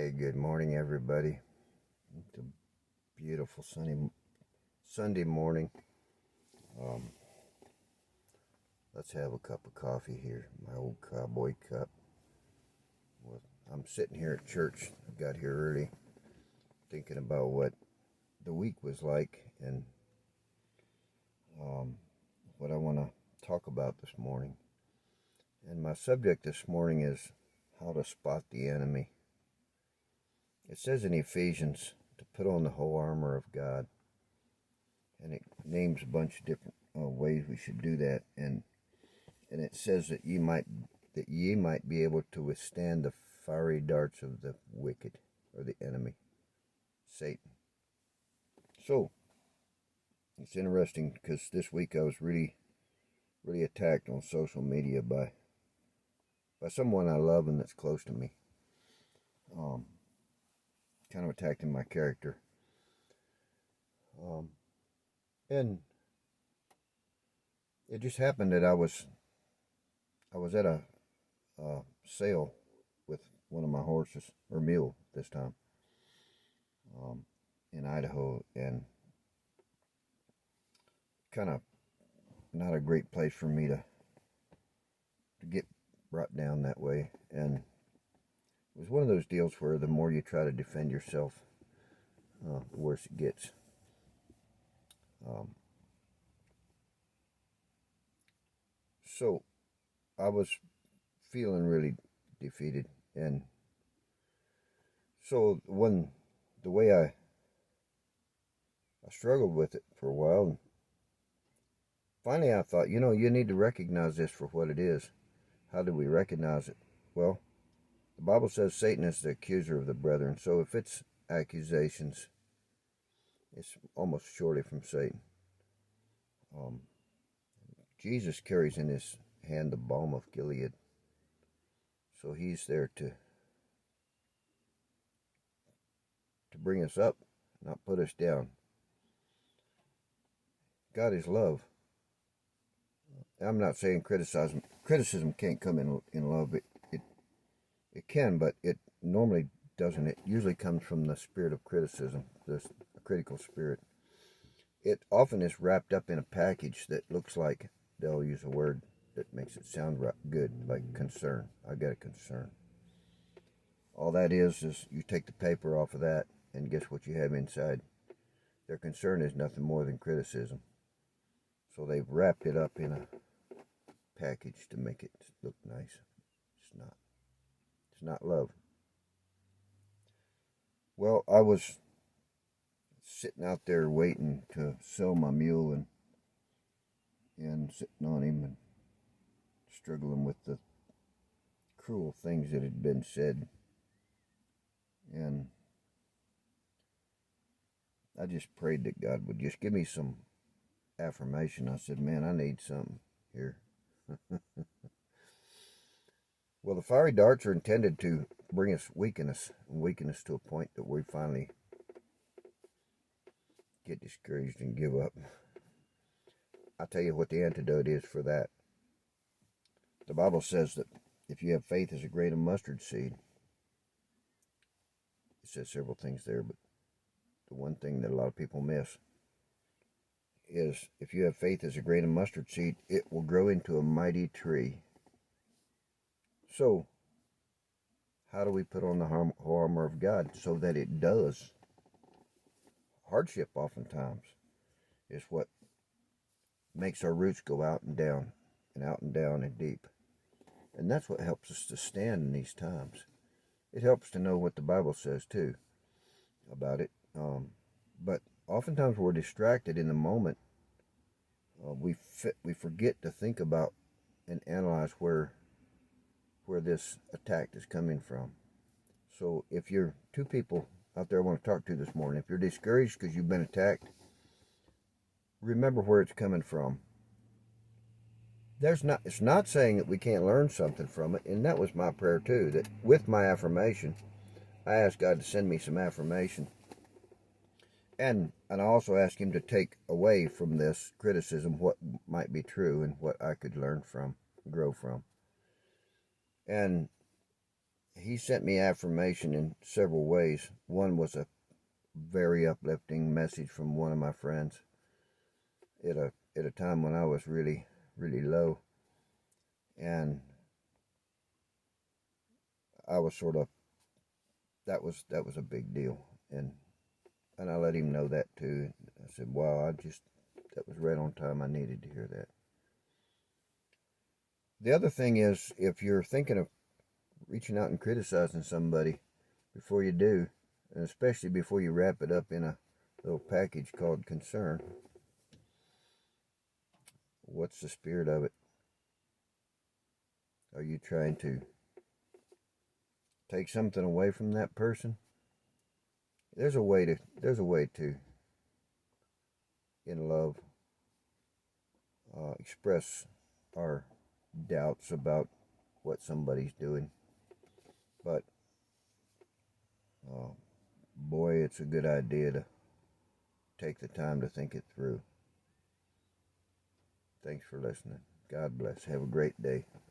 Hey, good morning, everybody. It's a beautiful sunny Sunday morning. Um, let's have a cup of coffee here, my old cowboy cup. Well, I'm sitting here at church. I got here early, thinking about what the week was like and what I want to talk about this morning. And my subject this morning is how to spot the enemy. It says in Ephesians to put on the whole armor of God, and it names a bunch of different ways we should do that. And it says that ye might be able to withstand the fiery darts of the wicked, or the enemy, Satan. So it's interesting because this week I was really attacked on social media by someone I love and that's close to me. Kind of attacking my character. And it just happened that I was at a sale with one of my horses, or mule this time, in Idaho, and kind of not a great place for me to get brought down that way. And it was one of those deals where the more you try to defend yourself, the worse it gets. So I was feeling really defeated, and so the way I struggled with it for a while, and finally I thought, you need to recognize this for what it is. How do we recognize it? Well, the Bible says Satan is the accuser of the brethren, so if it's accusations, it's almost surely from Satan. Jesus carries in his hand the balm of Gilead, so he's there to bring us up, not put us down. God is love. I'm not saying criticism can't come in love. It can, but it normally doesn't. It usually comes from the spirit of criticism, the critical spirit. It often is wrapped up in a package that looks like, they'll use a word that makes it sound good, like concern. I got a concern. All that is you take the paper off of that, and guess what you have inside? Their concern is nothing more than criticism. So they've wrapped it up in a package to make it look nice. It's not. It's not love. Well, I was sitting out there waiting to sell my mule, and sitting on him and struggling with the cruel things that had been said. And I just prayed that God would just give me some affirmation. I said, man, I need something here. Well, the fiery darts are intended to weaken us to a point that we finally get discouraged and give up. I'll tell you what the antidote is for that. The Bible says that if you have faith as a grain of mustard seed, it says several things there, but the one thing that a lot of people miss is if you have faith as a grain of mustard seed, it will grow into a mighty tree. So, how do we put on the whole armor of God so that it does? Hardship oftentimes is what makes our roots go out and down and out and down and deep. And that's what helps us to stand in these times. It helps to know what the Bible says too about it. But oftentimes we're distracted in the moment. We forget to think about and analyze where this attack is coming from. So if you're two people out there I want to talk to this morning, if you're discouraged because you've been attacked, remember where it's coming from. It's not saying that we can't learn something from it, and that was my prayer too, that with my affirmation, I asked God to send me some affirmation. And I also asked him to take away from this criticism what might be true and what I could learn from, grow from. And he sent me affirmation in several ways. One was a very uplifting message from one of my friends at a time when I was really, really low. And I was sort of, that was a big deal. And I let him know that too. I said, wow, that was right on time. I needed to hear that. The other thing is, if you're thinking of reaching out and criticizing somebody, before you do, and especially before you wrap it up in a little package called concern, what's the spirit of it? Are you trying to take something away from that person? There's a way to in love express our doubts about what somebody's doing. But uh, boy, it's a good idea to take the time to think it through. Thanks for listening. God bless. Have a great day.